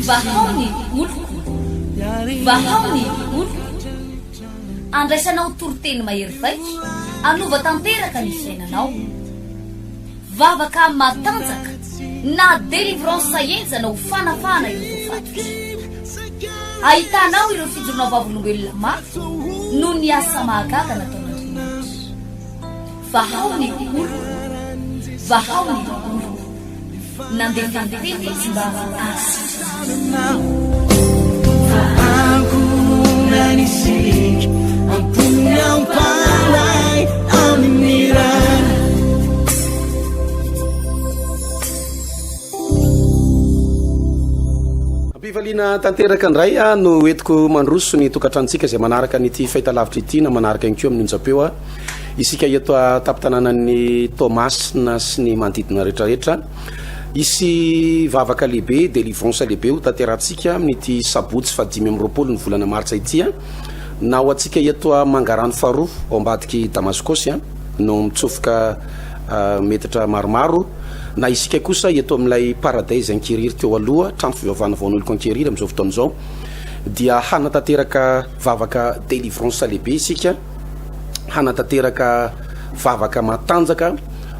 vahaony oloko vahaony oloko andraisanao toroteny mahery vaika anova tanteraka ny fiainanao vavaka matanjaka na délivrance enjana ho fanafana ireo fatotra ahitanao ireo fijorona vavolombelona mafy no ny asa mahagaga nataon'Andriamanitra vahaony oloko vahaony oloko nandefandefety sy mba nanisik ampunyang palay aminiran ampivaliana tanteraka ndray a no entiko mandroso ny tokatrantsika zay manaraka nyty fahitalavitra ity na manaraka inkeo amin'ny onjapeo a isika eto taptananan'ny Tomasina sy ny manodidina rehetrarehetra isy vavaka lehibe délivrance lehibe ho tanterantsika amin'ity sabotsy fa 5 ny volana martsa ity a na ho atsika eto mangarano faharoa ao ambadiky Damaskosy a no mitsofoka metatra maromaro na isika kosa eto amin'ilay paradise ankeriry teo aloha trano fivavahana vaon'oloko ankeriry amin'izao fotoana izao dia hanatanteraka vavaka délivrance lehibe isika hanatanteraka vavaka matanjaka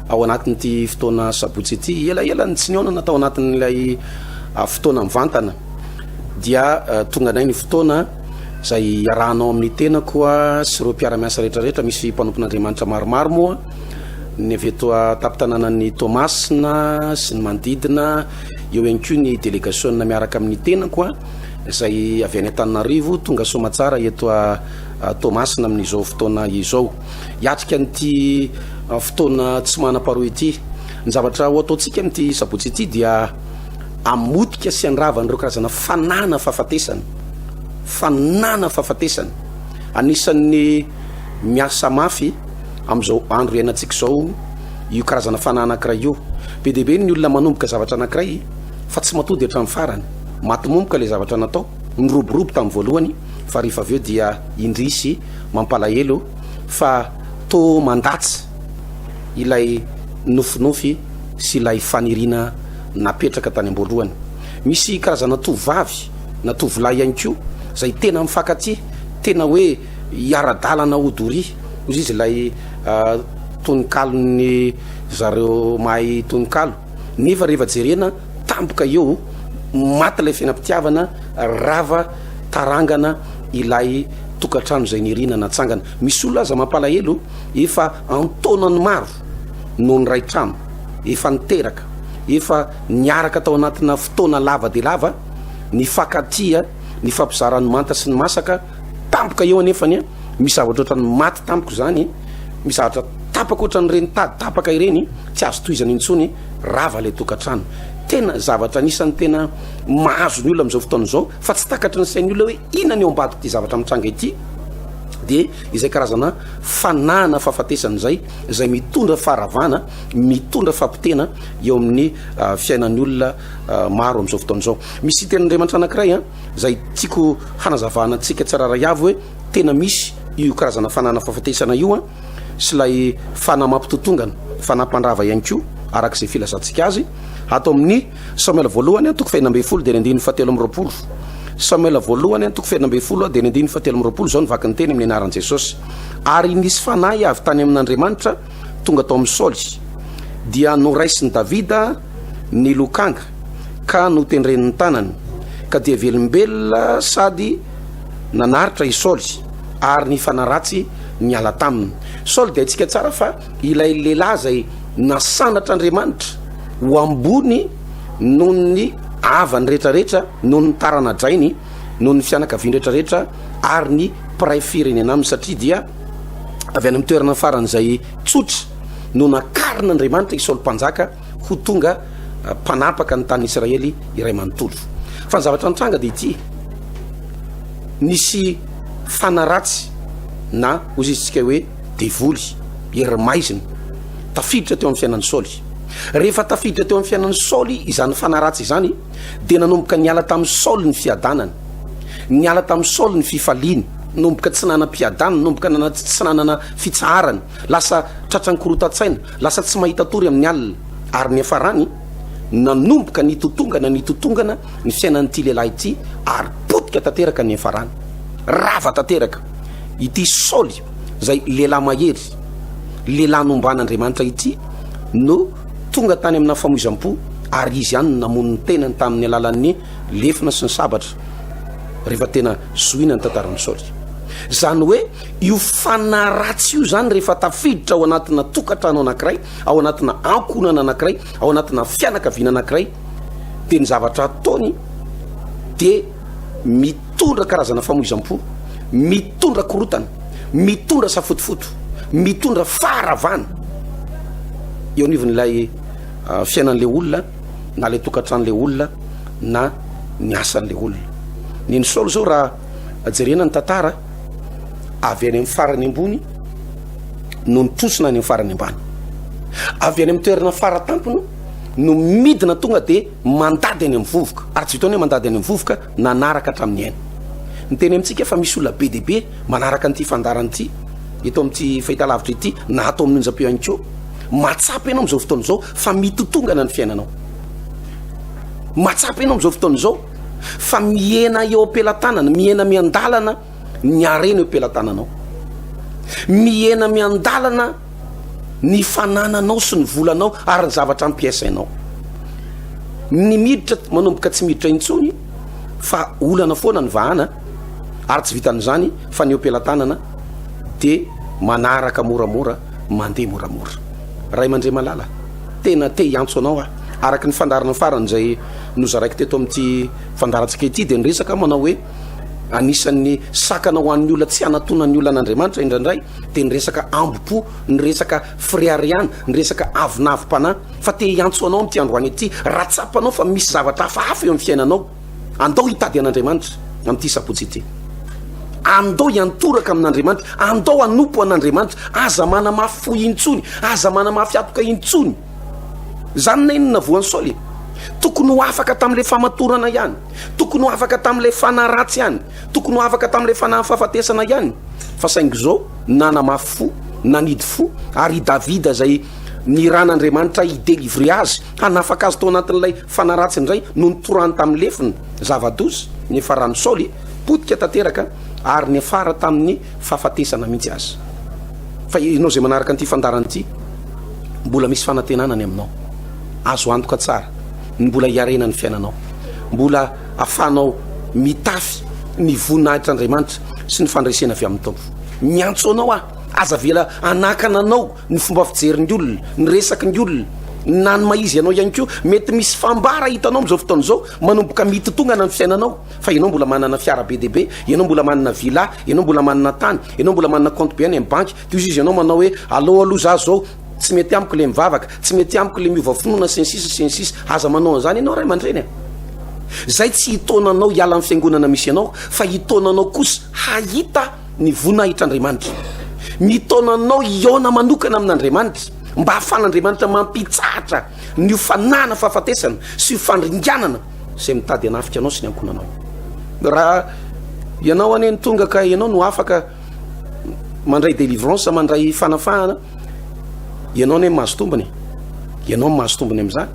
ao anatin'ity fotoana sabotsy ity ela ny tsiniona natao anatin'ilay fotoana mivantana dia tonga nay ny fotoana zay arahanao amin'ny tena koa sy ireo mpiara-miasa rehetrarehetra misy mpanompon'Andriamanitra maromaro moa ny avy eto taptananan'ny Tomasina sy ny manodidina eo ihany koa ny délégation miaraka amin'ny tena koa zay avy any Antananarivo tonga somatsara eto Tomasina amin'izao fotoana izao hiatrika an'ity fotoana tsy manam-paroa ity ny zavatra ho ataontsika amin'ity sabotsy ity dia amotika sy andrava n'ireo karazana fanana fahafatesana anisan'ny miasa mafy amin'izao andro iainantsika izao io karazana fanana anankiray io be dia be ny olona manomboka zavatra anankiray fa tsy matody hatramin'ny farany matomomboka ilay zavatra natao niroborobo tamin'ny voalohany fa rehefa avy eo dia indrisy mampalahelo fa to mandatsy ilay nofinofy sy ilay fanirina napetraka tany am-boalohany misy karazana tovavy na tovolahy ihany koa zay tena mifankaty tena hoe hiara-dalana odory ozy izy ilay tononkalony zareo mahay tononkalo nefa rehefa jerena tampoka eo maty ilay fiainam-pitiavana rava tarangana ilay tokatrano zay nirina natsangana misy olo aza mampalahelo efa antonany maro no ny ray trano efa niteraka efa niaraka tao anatina fotoana lava de lava ny fakatia ny fampizarany manta sy ny masaka tampoka eo anefany misy zavatra ohatrany maty tampoko zany misy zavatra tapaka ohatran'ireny tady tapaka ireny tsy azo tohizany intsony rava le tokatrano tena zavatra anisany tena mahazo ny olona amin'izao fotoana izao fa tsy takatra ny sain'ny olona hoe inona ny eo ambadiko ity zavatra mitranga ity dia izay karazana fanana fahafatesana zay mitondra faharavana mitondra fampitena eo amin'ny fiainan'ny olona maro amin'izao fotoana izao misy ten'Andriamanitra anankiray zay tiako hanazavana antsika tsiraray avy hoe tena misy io karazana fanana fahafatesana io sy lay fanamampitotongana fanampandrava ihany koa arak'izay filazantsika azy atao amin'ny Samuel voalohany toko 2 dia 9:17 Samuel voalohany toko 2 dia 9:17 zao nivaky ny teny amin'ny anaran'i Jesosy ary nisy fanahy avy tany amin'Andriamanitra tonga tao amin'ny Saoly dia noraisiny Davida ny lokanga ka notendren'ny tanany ka dia velombelona sady nanaritra i Saoly ary ny fanaratsy niala taminy Saoly dia aitsika tsara fa ilay lehilahy zay nasanatra Andriamanitra ho ambony noho ny avany rehetrarehetra noho ny taranadrainy noho ny fianakaviany rehetrarehetra ary ny mpiray firenena aminy satria dia avy any amin'ny toerana faran'izay tsotra no nakarina Andriamanitra i Saoly mpanjaka ho tonga mpanapaka ny tany Israely iray manontolo fa ny zavatra nitranga dia ity nisy fanaratsy na ozy izitsika hoe devoly hery-maizina tafiditra teo amin'ny fiainan'ny Saoly rehefa tafiditra teo amin'ny fiainan'ny Saoly izany fanaratsy izany dia nanomboka niala tamin'ny Saoly ny fiadanany niala tamin'ny Saoly ny fifaliany nomboka tsy nanam-piadana nomboka tsy nanana fitsaharany lasa tratrany korotan-tsaina lasa tsy mahita tory amin'ny alina ary ny afarany nanomboka nitotongana ny fiainan'ity lehilahy ity ary potika tanteraka ny farany rava tanteraka ity Saoly zay lehilahy mahery lehilahy nomban'Andriamanitra ity no tonga tany amina famoizam-po ary izy ihany namono ny tenany tamin'ny alalan'ny lefina sy ny sabatra rehefa tena zoina ny tantaran'ny Saoly. Zany hoe io fanaratsy io zany rehefa tafiditra ao anatina tokantrano anankiray, ao anatina ankonana anankiray, ao anatina fianakaviana anankiray, de ny zavatra ataony de mitondra karazana famoizam-po, mitondra korotana, mitondra safotofoto, mitondra faharavana eo anivon'ilay fiainan'le olona na le tokantran'le olona na ny asan'le olona. Ny Saoly zao raha jerena ny tantara avy any amin'ny farany ambony no nitosina any amin'ny farany ambany, avy any amin'ny toerana faratampony no midina tonga de mandady any amin'ny vovoka, ary tsy vitaony hoe mandady any amin'ny vovoka nanaraka hatramin'ny aina. Ny teny amintsika fa misy olona be dehibe manaraka an'ity fandarana ity eto amin'ity fahitalavitra ity na atao amin'ny onjam-peo ihany koa. Matsapy ianao am'izao fotoana izao fa mitotongana ny fiainanao, matsapy ianao am'izao fotoana izao fa miena eo am-pelantanana, miena miandalana ny arena eo am-pelantananao, miena miandalana ny fanananao sy ny volanao ary ny zavatra ampiasainao. Ny miditra manomboka tsy miditra intsony fa olana foana ny vahana ary tsy vitan'izany fa ny eo am-pelantanana de manaraka moramora, mandeha moramora. Ray mandre malala tena te hiantso anao araky ny fandarana farany zay nozaraiky teto amin'ity fandarantsika ity de nyresaka manao hoe anisan'ny sakana ho an'ny olona tsy anatonan'ny olona an'Andriamanitra indraindray de nyresaka ambopo, nyresaka friariana, nyresaka avinavim-panahy. Fa te hiantso anao amin'ity androany ity, ratsapanao fa misy zavatra hafahafa eo amin'ny fiainanao, andao hitady an'Andriamanitra amin'ity sapotsy ity, andao hiantoraka amin'Andriamanitra, andao anompo an'Andriamanitra, aza mana mafy intsony, aza mana mafy atoka intsony. Zany nainona voan'ny Saoly, tokony ho afaka tamin'ilay famatorana ihany, tokony ho afaka tamin'ilay fanaratsy ihany, tokony ho afaka tamin'ilay fanafahafatesana ihany, fa saingy zao nanamafy fo, nanidy fo, ary Davida zay niran'Andriamanitra hidelivre azy, hanafaka azy tao anatin'ilay fanaratsy indray no nitorany tamin'ny lefiny zava-dozy ny faran'ny Saoly potika tanteraka ary ny afara tamin'ny fahafatesana mihitsy azy. Fa ianao zay manaraka an'ity fandarana ity, mbola misy fanantenana ny aminao, azo antoka tsara ny mbola hiarena ny fiainanao, mbola afanao mitafy ny voninahitran'Andriamanitra sy ny fandraisena avy amin'ny tompo. Miantso anao aza vela anakana anao ny fomba fijerin'ny olona, ny resaky ny olona, na ny maizy anao ihany koa. Mety misy fambara hitanao am'izao fotoana izao manomboka mitotongana ny fiainanao, fa ianao mbola manana fiara be dehibe, ianao mbola manana villa, ianao mbola manana tany, ianao mbola manana compte be any amin'ny banky. Toy izy ianao manao hoe aloha za zao tsy mety amiko le mivavaka, tsy mety amiko le miova finoana sy ny sisa, aza manao an'izany ianao ray aman-dreny. Zay tsy hitonanao hiala amin'ny fiangonana misy ianao, fa hitonanao kosa hahita ny voninahitran'Andriamanitra, mitonanao iona manokana amin'Andriamanitra mba hafan'Andriamanitra mampitsahatra ny ofanana fahafatesana sy ofandringanana zay mitady anafika anao sy ny ankonanao. Raha ianao ane ny tonga ka ianao no afaka mandray délivrance, mandray fanafahana, ianao ne mahazo tombony, ianao mahazo tombony amin'izany.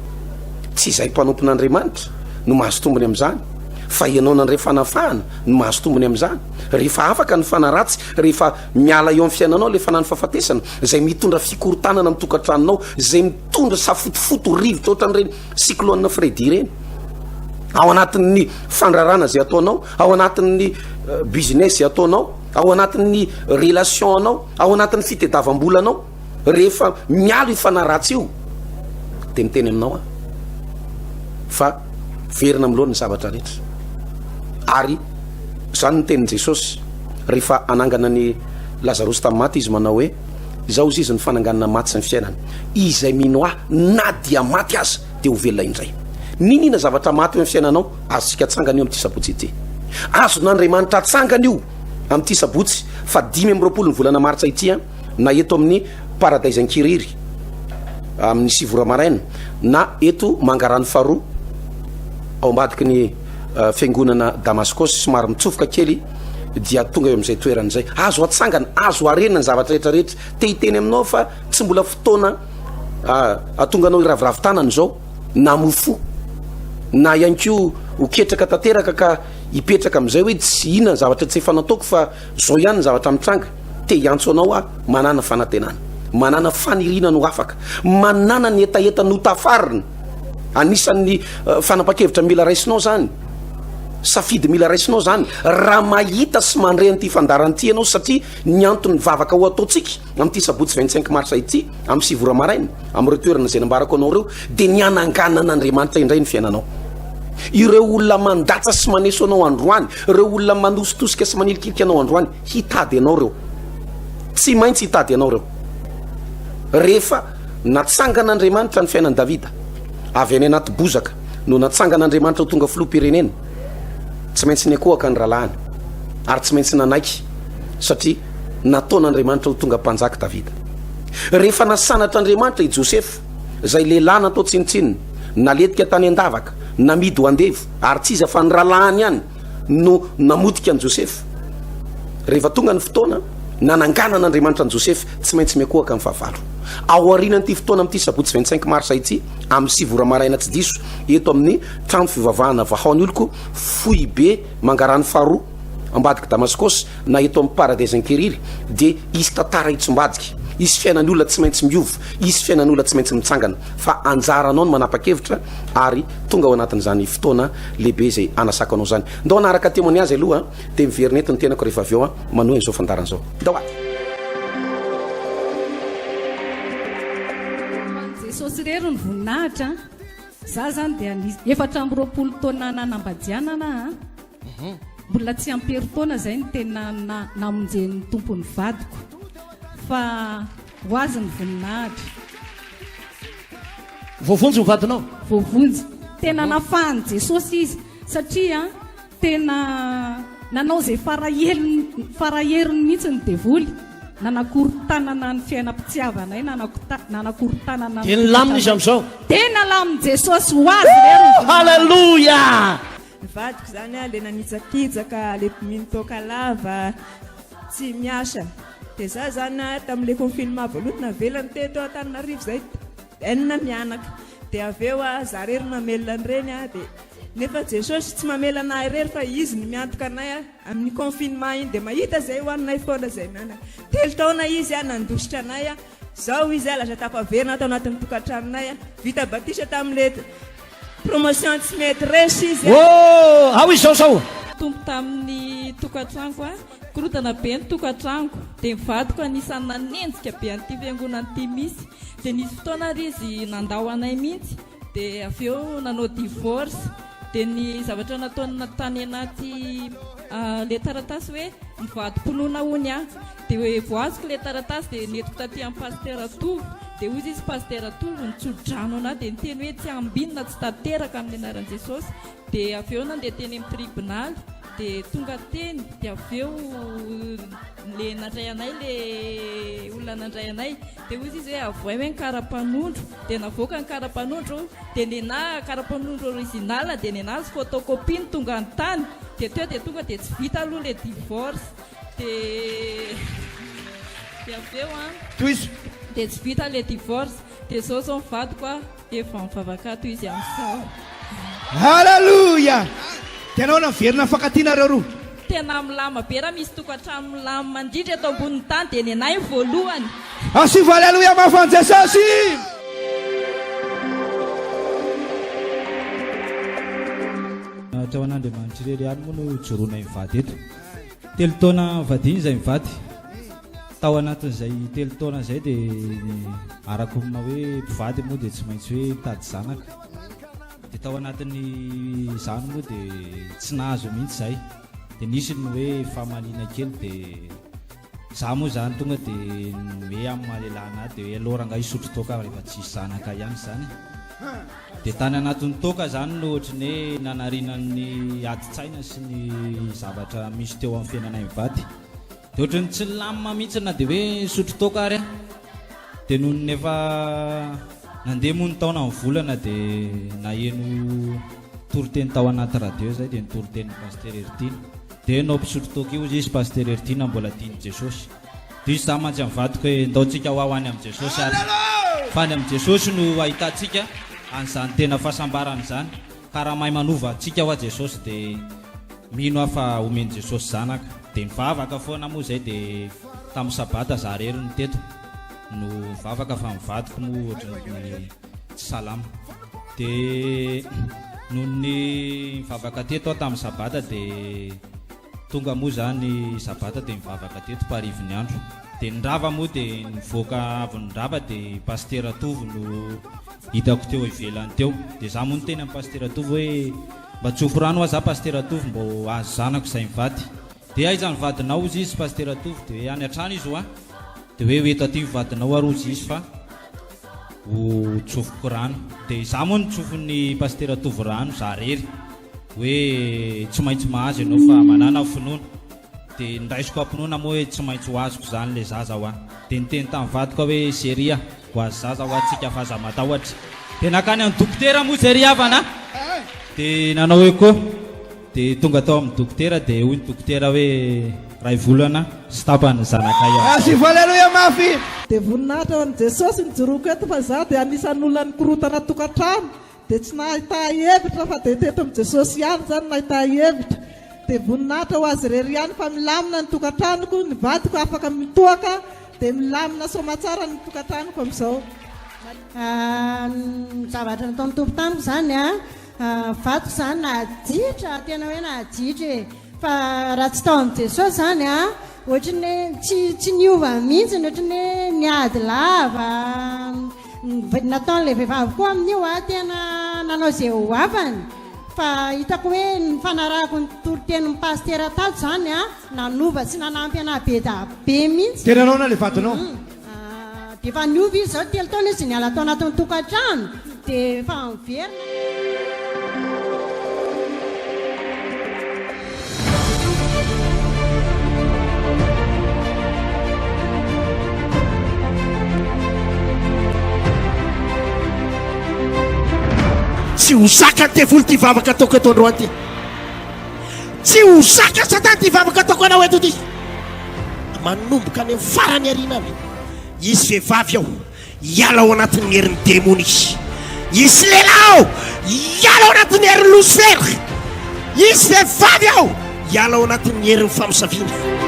Tsy izay mpanompon'Andriamanitra no mahazo tombony amin'izany, fa ianao nandray fanafahana no mahazo tombony amin'izany. Rehefa afaka ny fanaratsy, rehefa miala eo amin'ny fiainanao le fanany fahafatesana zay mitondra fikorotanana amin'ny tokantranonao, zay mitondra safotofoto rivotra ohatran'ireny cyclone Freddy ireny, ao anatin'ny fandrarana zay ataonao, ao anatin'ny business zay ataonao, ao anatin'ny relation anao, ao anatin'ny fitadiavam-bolanao, rehefa miala io fanaratsy io de miteny aminao fa verina amin'loha ny zavatra rehetra. Ary zany ny tenin' Jesosy rehefa anangana ny Lazarosy tamin'ny maty, izy manao hoe zao izy ny fananganana maty sy ny fiainana, izay mino na dia maty aza de ho velona indray. Ninina zavatra maty eo amin'ny fiainanao azontsika tsangana io amin'ity sabotsy ity, azon'Andriamanitra tsangana io amin'ity sabotsy fa 5 ny volana martsa ity na eto amin'ny Paradise Ankiriry amin'ny Sivora Maraina, na eto Mangarano Faroa ao ambadiky ny fiangonana Damascos somary mitsofoka kely, dia tonga eo amin'izay toerana izay azo atsangana, azo arenana ny zavatra rehetrarehetra. Te hiteny aminao fa tsy mbola fotoana atonga anao iraviravin-tanana zao, na mofo na ihany ko hoketraka tanteraka ka hipetraka am'izay hoe tsy inona zavatra tsy efa nataoko fa zao ihany ny zavatra mitranga te hiantso anao a manana fanantenana manana fanirina no afaka manana ny etaeta no tafarina anisan'ny fanapa-kevitra mila raisinao zany safidy mila raisinao zany raha mahita sy mandrenyity fandaran'ity ianao satria ny antony vavaka ho ataotsika am'ity sabotsy 25 marsa ity amy sivora maraina am'ireo toerana zay nambarako anao reo de ny ananganan'Andriamanitra indray ny fiainanao ireo olona mandatsa sy maneso anao androany ireo olona manositosika sy manilikilika anao androany hitady anao reo tsy maintsy hitady anao reo rehefa natsangan'Andriamanitra ny fiainan Davida avy any anaty bozaka no natsangan'Andriamanitra ho tonga filoham-pirenena tsy maintsy ny akohaka ny rahalaany ary tsy maintsy nanaiky satria nataon'Andriamanitra ho tonga mpanjaka Davida rehefa nasanatr'Andriamanitra i Josefa zay lehilahy natao tsinitsinina naletika tany an-davaka namidy ho andevo ary tsy iza fa ny rahalahany ihany no namotika an Josefa rehefa tonga ny fotoana nananganan'Andriamanitra an Josefa tsy maintsy miakohaka ny fahavalo ao arinan'ity fotoana am'ity sabotsy 25 marsa ity amin'ny sivora maraina tsy diso eto amin'ny trano fivavahana vahaony oloko foy be mangarany faharoa ambadika Damaskosy na eto amin'ny paradaisin keriry de isy tantara hitsombadika isy fiainan'ny olona tsy maintsy miova isy fiainan'ny olona tsy maintsy mitsangana fa anjaranao no manapa-kevitra ary tonga ao anatin'izany fotoana lehibe zay anasaka anao zany ndao anaraka témoignage aloha de miverinety ny tenako rehefa avy eo manohy an'izao fandaran'izao ndao aty Jesosy rery ny voninahitra za zany de efatra amby roapolo taona nanambadianana mbola tsy amperi taona zay ny tena namonjen'ny tompony vadiko fa ho azy ny voninahitra voavonjy ny vadinao voavonjy tena nafahany Jesosy izy satria tena nanao zay faraheriny mihitsy ny devoly nanakorontanana ny fiainam-pitiavanay nanakorontanana de nilamina izy am'izao tena lamin'i Jesosy ho azy rery halleluja vadiko zany a le nanitsakitsaka le minotoka lava tsy miasa de za zany tam'le confinement voalohany navelany teto Antananarivo zay enina mianaka de aveo za rery mamelona ny reny a de nefa Jesosy tsy mamela anay rery fa izy ny miantoka anay amin'ny confinement iny de mahita zay hoaninay foana zay mianaka telo taona izy nandositra anay zao izy laza tapaverina atao anatin'ny tokantranonay vita batisa tam'le promotion tsy mety resy izy ao izy zao tompo tamin'ny tokantrango korotana be ny tokantrango de mivadiko anisany nanenjika be an'ity fiangonan'ity misy de nisy fotoana ary izy nandao anay mihitsy de aveo nanao divorce de ny zavatra nataony tany anaty le taratasy hoe mivadi-ponoana hony de hoe voaziko le taratasy de netiko taty amin'ny paster Atovo de ozy izy paster Atovo nitsodrano ana de niteny hoe tsy ambinina tsy tateraka amin'ny anaran'i Jesosy de aveo nandeha teny amin'ny tribunal de tonga teny de aveo le nandray anay le olona nandray anay de ozy izy hoe avoay hoe ny karapanondro de navoaka ny karapanondro de nena karapanondro original de nena azy photocopie ny tonga ny tany de teo de tonga de tsy vita aloha le divorce de aveo toizy de tsy vita le divorce de zao zao mivadiko efa mivavakato izy am'izao halleluja tenao naverina fankatianareo roa tena milama be raha misy tokantrano milama mandrindra eto ambonin'ny tany de nenay voalohany asivo halleluja mafany Jesosy tao an'Andriamanitra rery any moa no joronay mivady eto telo taona vadiny zay mivady tao anatin'izay telo taona zay de arako na hoe mpivady moa de tsy maintsy hoe mitady zanaka de tao anatin'ny zany moa de tsy nahazo mihitsy zay de nisy ny hoe fahamaliana kely de za moa zany tonga de hoe amin'ny mahalelana de hoe aloranga isotro toka rehefa tsisy zanaka ihany zany de tany anatin'ny toka zany no ohatrany hoe nanarinan'ny adi-tsaina sy ny zavatra misy teo amin'ny fiainanay mivady de ohatrany tsy lamina mihitsy na de hoe sotro toka ary de noho ny efa nandeha moa ny taona amin'ny volana de naheno toriteny tao anaty radio zay de nitoriteny'ny paster Ertina de nao mpisotro toka io izy paster Ertina mbola tiany Jesosy de izy za mantsy mivadiko hoe ndaotsika ho ao any amin'ny Jesosy ary fa any amin'ny Jesosy no ahitantsika an'izany tena fahasambarana zany ka raha mahay manova antsika ho a Jesosy dia mino aho fa omeny Jesosy zanaka dia mivavaka foana moa zay dia tamin'ny sabata za rery ny teto no mivavaka fa mivadiko moa ohatran'ny tsy salama dia noho ny mivavaka teto aho tamin'ny sabata dia tonga moa zany sabata dia mivavaka teto parivony andro dia nyrava moa dia nivoaka avy nyrava dia pastera Tovo no hitako teo ivelany teo dia za moa ny teny amin'ny pastera Tovo hoe mba tsofo rano aho za pastera Tovo mba azo zanako izay mivady dia aiza nivadinao izy izy pastera Tovo dia hoe any an-trano izy ho a dia hoe eto aty mivadinao arozy izy fa ho tsofoko rano dia za moa ny tsofon'ny pastera Tovo rano za rery hoe tsy maintsy mahazo ianao fa manana finoana dia ndraisiko ampinoana moa hoe tsy maintsy ho azoko zany le zaza ho a dia niteny tamin'ny vadiko hoe seria ho azo zaza ho atsika faza matahotra dia nakany amin'ny dokotera moa zay ry havana dia nanao hoe koa dia tonga tao amin'ny dokotera dia hoy ny dokotera hoe ray volana sy tapany zanakay Asifa aleluia mafy. dia voninahitra ho an'i Jesosy nijoroako eto fa za dia anisan'olona nikorotana tokantrano dia tsy nahita hevitra fa dia teto amin'i Jesosy ihany zany nahita hevitra dia voninahitra ho azy rery ihany fa milamina ny tokantranoko ny vadiko afaka mitoaka dia milamina somatsara ny tokantranoko amin'izao zavatra nataon'ny tompo tamiko zany vadiko zany naditra tena hoe naditra fa raha tsy tao amin'i Jesosy zany ohatrany hoe tsy niova mihitsy ohatrany hoe niady lava nataon'ilay vehivavy koa amin'io tena nanao izay ho avany fa hitako hoe ny fanarahako ny torotenin'ny pastera tato zany nanova tsy nanampy ana be da be mihitsy Tena anao na le vadinao dia efa niova izy zao telo taona izy niala tao anatin'ny tokantrano dia efa miverina tsy ho zaka ny tevoly ty vavaka ataoko eto androany ty tsy ho zaka satany ty vavaka ataoko anao eto ty manomboka any amin'ny farany arinany izy vehivavy aho iala ao anatin'ny herin'ny demony izy lehilahy aho iala ao anatin'ny herin'ny Lucifer izy vehivavy aho iala ao anatin'ny herin'ny famosaviana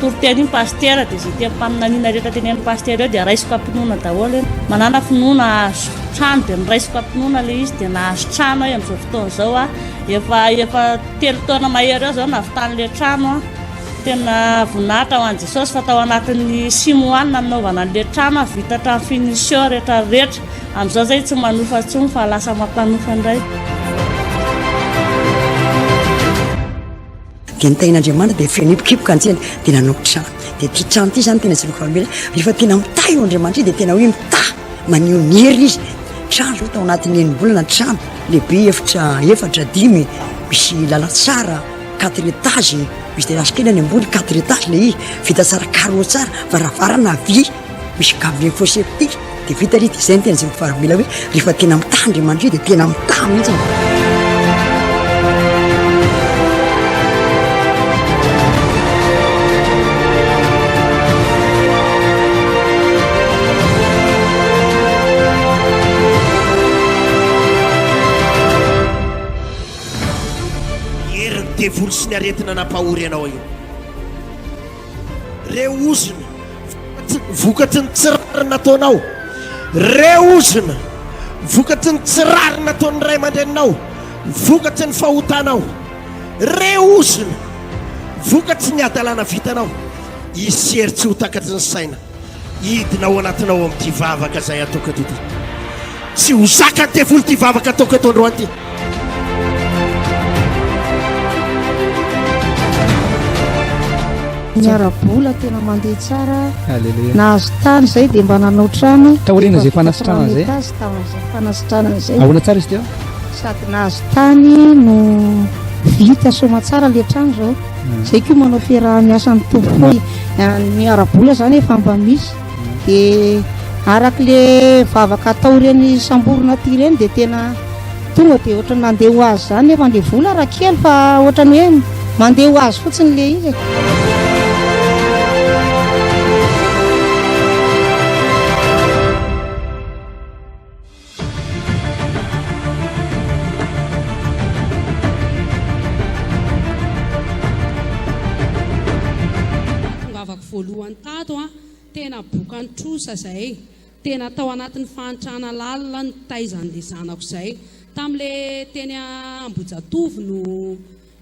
toroteny iny pastera dia zay tia mpaminaniana rehetra teny amin'ny pastera eo dia raisiko ampinoana daholo manana finoana azo trano dia niraisiko ampinoana le izy dia nahazo trano aho amin'izao fotoana zao efa telo taona mahery eo zao navitan'le trano tena voninahitra ho an'i Jesosy fa tao anatin'ny simoany nanaovana an'le trano vita trano finition rehetra amin'izao zay tsy manofa tsony fa lasa mampanofa indray dia nitain'Andriamanitra dia fenipokipoka antsena dia nanao trano dia ty trano ty zany tena zeriko famela rehefa tena mitahy eo Andriamanitra dia tena hoe mitahy maneho ny hery izy trano zao tao anatin'ny enim-bolana trano lehibe efatra dimy misy lalatsara 4 étage misy terasikely ambony 4 étage le izy vita tsara carreau tsara varavarana vy misy gablin fosepty dia vita ry izay tena zeriko famela hoe rehefa tena mitahy Andriamanitra dia tena mitahy mihitsy devoly sy ny aretina nampahory ianao io re ozona vokatry ny tsirary nataonao re ozona vokatry ny tsirary nataon'ny ray aman-dreninao vokatry ny fahotanao re ozona vokatry ny adalana vitanao isery tsy ho takatry ny saina hidinao anatinao amin'ity vavaka zay ataoko eto ty tsy ho zaka ny devoly ty vavaka ataoko eto androany ty miarabola tena mandeha tsara nahazo tany zay dia mba nanao trano taorina zay fanasitrana zay fanasitrana zay ahoana tsara izy teo sady nahazo tany no vita soma tsara le trano zao zay koa manao fiaraha miasan'ny tompo foy miarabola zany efa mba misy dia araka le vavaka atao reny samborona ty reny dia tena tonga dia ohatrany mandeha ho azy zany efa le vola raha kely fa ohatrany hoe mandeha ho azy fotsiny le izy tena bokany trosa zay tena tao anatin'ny fahantrana lalina ny taizan'le zanako zay tam'le teny Ambojatovo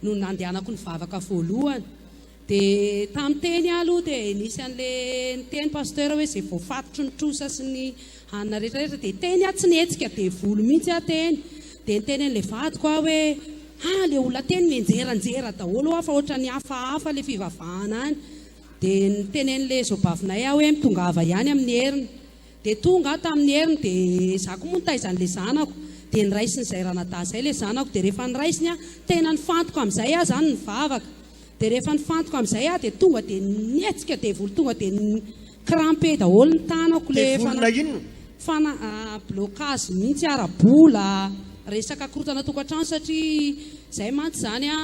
no nandehanako ny vavaka voalohany dia tamin'ny teny aloha dia nisy an'le nyteny pasteur hoe zay voafatotry ny trosa sy ny hanina rehetrarehetra dia teny tsy nihetsika dia volo mihitsy ateny dia nyteny an'le vadiko aho hoe le olona teny menjeranjera daholo fa ohatra ny hafahafa le fivavahana any dia nytenen'le zobavinay aho hoe mitongava ihany amin'ny heriny dia tonga aho tamin'ny heriny dia za koa moa nitaizan'le zanako dia niraisiny izay ranada zay le zanako dia rehefa niraisiny a tena nifantoko amin'izay aho zany ny vavaka dia rehefa nifantoko amin'izay aho dia tonga dia nietsika dia volo tonga dia crampe daholo ny tanako le fana blocage mihitsy arabola resaka korotana tokantrano satria zay mantsy zany a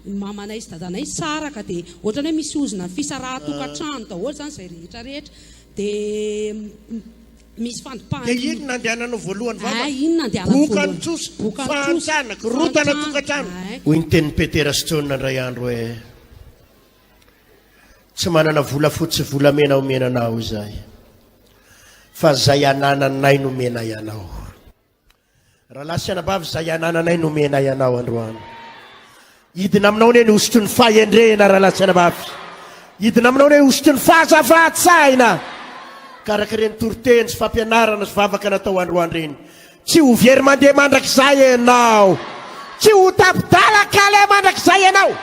mamanay sy dadanay saraka dia ohatrany hoe misy ozona ny fisaraha-tokantrano daholo zany zay rehetrarehetra dia misy fandopahana dia iny nandehananao voalohany vava iny nandehananao bokany trosa fahantrana korotana tokantrano hoy ny tenin'ny Petera sy Jona ndray andro hoe tsy manana vola fotsy volamena omenanao izay fa zay anananay nomena ianao raha lasy anabavy zay anananay nomena ianao androany hidina aminao ne ny osotry ny fahendrena raha lasy anabavy hidina aminao ne osotry ny fahazavatsaina karakareny toroteny sy fampianarana sy vavaka natao androany reny tsy ho very mandeha mandrakizay ianao tsy ho tapidalaka le mandrakizay ianao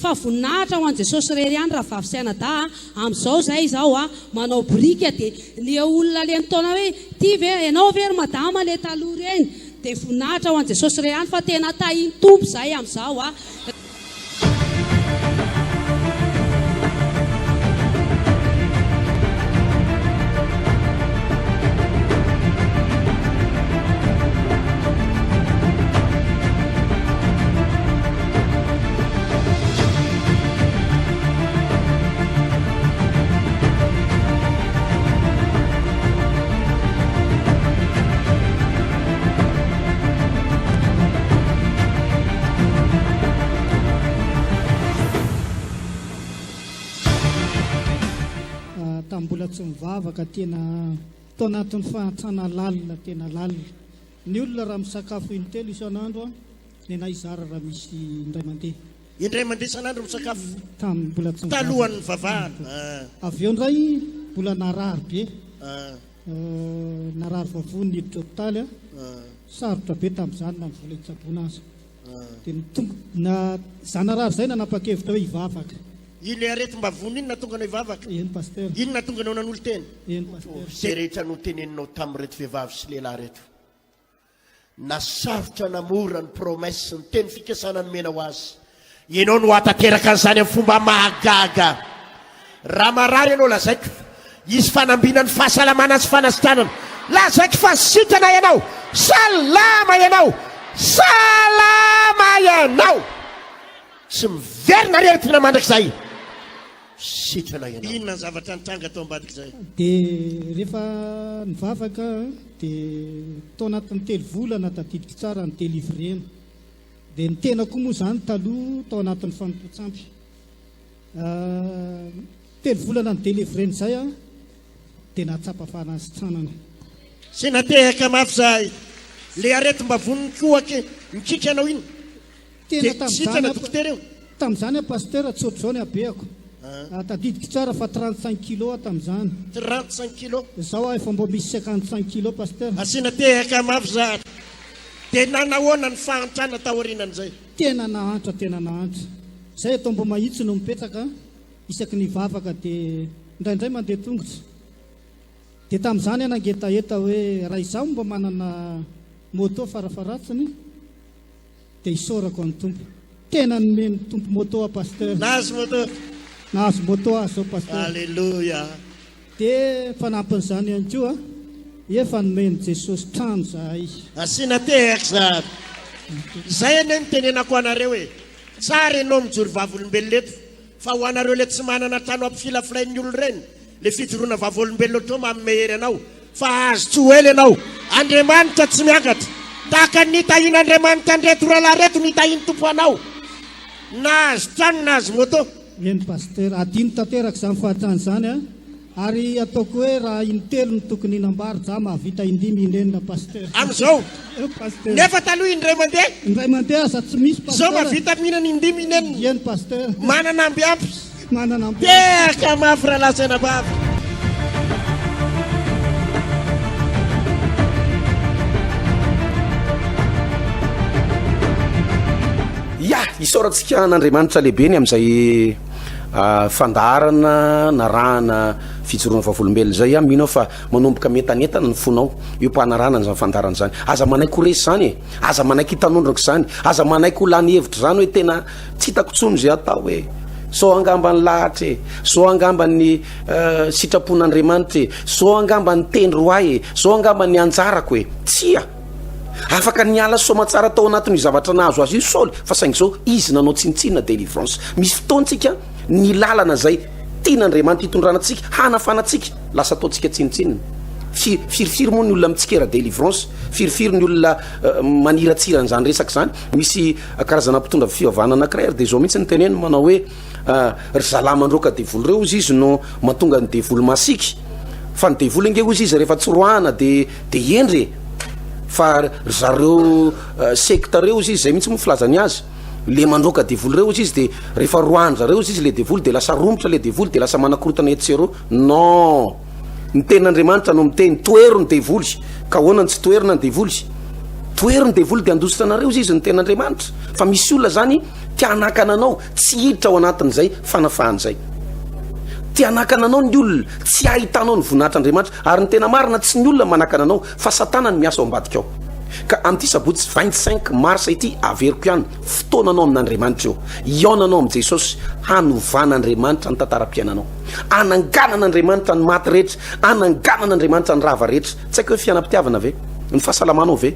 fa voninahitra ho an' Jesosy rery any raha vavisaina da amin'izao zay izao manao brika dia le olona le nitaona hoe ty ve ianao very madama le taloha reny dia voninahitra ho an' Jesosy rery any fa tena tahiny tompo zay amin'izao mbola tsy mivavaka tena tao anatin'ny fahantrana lalina tena lalina ny olona raha misakafo intelo isan'andro ny anay zara raha misy indray mandeha isan'andro misakafo mbola tsy talohan'ny vavahana avy eo ndray mbola narary be narary vavony hiditra hopitaly sarotra be tamin'izany na mivola hitsaboana azy dia nitombo na zanarary zay nanapa-kevitra hoe hivavaka ile aretim-bavony iny natonga anao hivavaka iny natonga anao nan'olo teny zay rehetra no teneninao tamin'ny reto vehivavy sy lehilahy reto nasarotra namora ny promesse ny teny fikasana nomena ho azy ianao no atateraka an'izany amin'ny fomba mahagaga raha marary ianao lazaiko izy fanambina ny fahasalamana sy fanasitranana lazaiko fa sitana ianao salama ianao tsy miverina rehetina mandrakizay sitrana ianao inona ny zavatra nitranga atao ambadika zay dia rehefa nivavaka dia tao anatin'ny telo volana tadidika tsara ny delivrena dia ny tena koa moa zany taloha tao anatin'ny fanontotsampy telo volana ny delivrena zay dia nahatsapafana azy tranana sy natehaka mafy zahay le aretim-bavony koake mikitra anao iny sitrana dokotera io tamin'izany a pasteur tsy ohatr' izao ny abeako tadidika tsara fa 35 kilo tamin'izany 35 kilo zao efa mbo misy 55 kilo pasteur asina tehaka mafy zahatra dia nanahoana ny fahantrana taorianan'izay tena nahantra zay atao mbo mahitsy no mipetraka isaky ny vavaka dia indraindray mandeha tongotra dia tamin'izany nangetaheta hoe raha izaho mba manana moto farafaratsiny dia isorako ny tompo tena nomeny tompo moto a pasteur nahazo moto azy zao pasteur alleluia dia fanampan'izany ihany koa efa nomeny Jesosy trano zahay asina tehaka zahary zay ane ny tenenako anareo hoe tsara ianao mijory vavolombelona eto fa ho anareo le tsy manana trano ampifilafilain'ny olo reny le fijoroana vavolombelona to mamehery anao fa azo tsy ho ely ianao Andriamanitra tsy miakatra tahaka nitahin'Andriamanitra andreto ralahy reto nitahiny tompo anao nahazo trano nahazo moto eny pasteur adino tanteraka izany fahatrany izany ary ataoko hoe raha intelo ny tokony inambary za mahavita indimy inenina paster am'izao paster nefa taloha indray mandeha za tsy misy zao mahavita mihinana indimy inenina eny paster manana ambiampy manana amby teka mafy raha lasaina bavy ya isaorantsika n'andriamanitra lehibe ny amin'izay fandarana na rahana fijoroana vavolombelona zay a mino fa manomboka metanetana ny fonao io mpanarana zany fandarana zany aza manaiky ho resy zany e aza manaiky hitanondrako zany aza manaiky ho lany hevitra zany hoe tena tsy hitako tsony zay atao hoe so angamba ny lahatra e so angamba ny sitrapon'andriamanitra e so angamba ny tendry hoay e so angamba ny anjarako e tsia afaka niala somatsara tao anatin'io zavatra nahazo azy io saoly fa saingy zao izy nanao tsinitsinina délivrance misy fotoantsika ny lalana zay tian'andriamanitra hitondranantsika hanafanatsika lasa ataontsika tsinitsinina firifiry moa ny olona mitsikera délivrance firifiry ny olona maniratsirana zany resaka zany misy karazana mpitondra fivavahana anankiray ary de zao mihitsy ny teneny manao hoe ry zalamandroka devoly reo izy izy no mahatonga ny devoly masiky fa ny devoly inge ozy izy rehefa tsy roana de endre fa zareo sekta reo izy izy zay mihitsy moa filazany azy le mandroka devoly reo izy izy de rehefa roany zareo izy izy le devoly de lasa romotra le devoly de lasa manakorotana etsero non ny ten'andriamanitra no miteny toero ny devoly ka hoana ny tsy toerina ny devoly toero ny devoly de andositra anareo izy izy ny ten'andriamanitra fa misy olona zany tianakana anao tsy hiditra ao anatin'izay fanafahan'izay tianakana anao ny olona tsy ahitanao ny voninahitr'andriamanitra ary ny tena marina tsy ny olona manakana anao fa satana ny miasa ao ambadika ao ka amin'ity sabotsy 25 marsa ity averiko ihany fotoananao amin'andriamanitra eo iaonanao amin'i jesosy hanovan'andriamanitra ny tantaram-piainanao ananganan'andriamanitra ny maty rehetra ananganan'andriamanitra ny rava rehetra tsy haiko hoe fianam-pitiavana ve ny fahasalamanao ve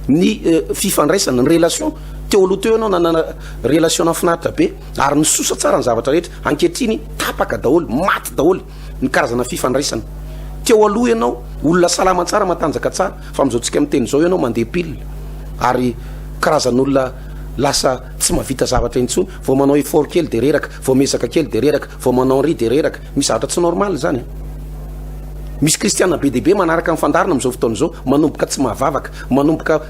ny fifandraisana ny relation teo aloha teo ianao nanana relation nafinaritra be ary ny sosa tsara ny zavatra rehetra ankehitriny tapaka daholo maty daholo ny karazana fifandraisana teo aloha ianao olona salama tsara matanjaka tsara fa am'izao tsika miteny zao ianao mandeha pile ary karazan'olona lasa tsy mahavita zavatra intsony vao manao effort kely de reraka vao mesaka kely de reraka vao manao ry de reraka misy zavatra tsy normal zany misy kristiana be dehibe manaraka mifandarina am'izao fotoana zao manomboka tsy mahavavaka manomboka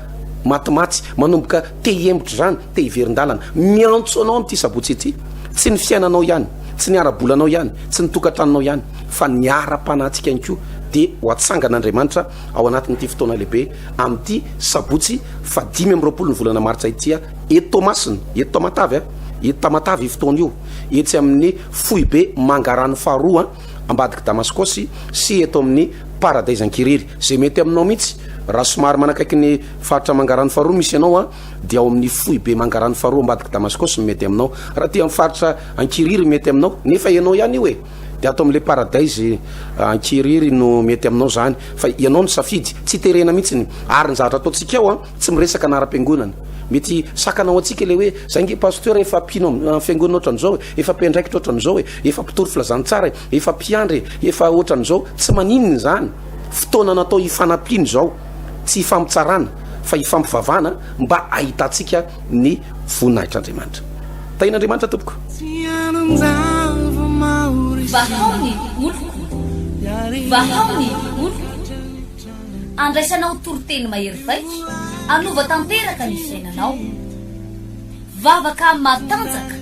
matimaty manomboka te hembitra zany te hiverin-dalana miantso anao am'ity sabotsy ity tsy ny fiainanao ihany tsy ny arabolanao ihany tsy ny tokantranonao ihany fa ny ara-panatsika ihany koa de ho atsangan'andriamanitra ao anatin'ity fotoana lehibe amin'ity sabotsy fa 5 ny volana martsa itya eto masina eto tamatavy eto tamatavy i fotoana io etsy amin'ny fohy be mangarano faharoa ambadiky damaskosy sy eto amin'ny paradise ankiriry zay mety aminao mihitsy raha somary manakaiky ny faritra mangarano faharoa misy ianao dia ao amin'ny fohy be mangarano faharoa ambadiky damaskosy mety aminao raha ty amin'ny faritra ankiriry mety aminao nefa ianao ihany io e de atao am'le paradise ankiriry no mety aminao zany fa ianao ny safidy tsy terena mihitsiny ary ny zavatra ataontsika ao tsy miresaka anara-piangonana mety sakanao atsika le hoe zange pasteur efa pino fiangonana ohatran'izao efa mpiandraikitra ohatran'izao efa mpitory filazany tsara efa mpiandry efa ohatran'izao tsy maninony zany fotoana natao hifanapino zao tsy hifampitsarana fa hifampivavana mba ahitantsika ny voninahitr'andriamanitra tain'andriamanitra tompoko vahaony oloko vahaony oloko andraisanao toroteny mahery vaitra anova tanteraka ny fiainanao vavaka matanjaka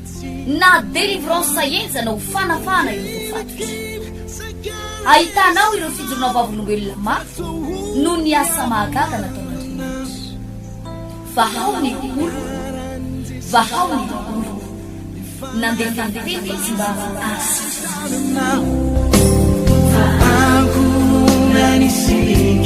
na délivrance saenjana ho fanafana ireo fatotra ahitanao ireo fijorona vavolombelona mafy no ny asa mahagaga nataon'andriamanitra vahaony oloko vahaony oloko nandefandefy izy mba Aku nanisik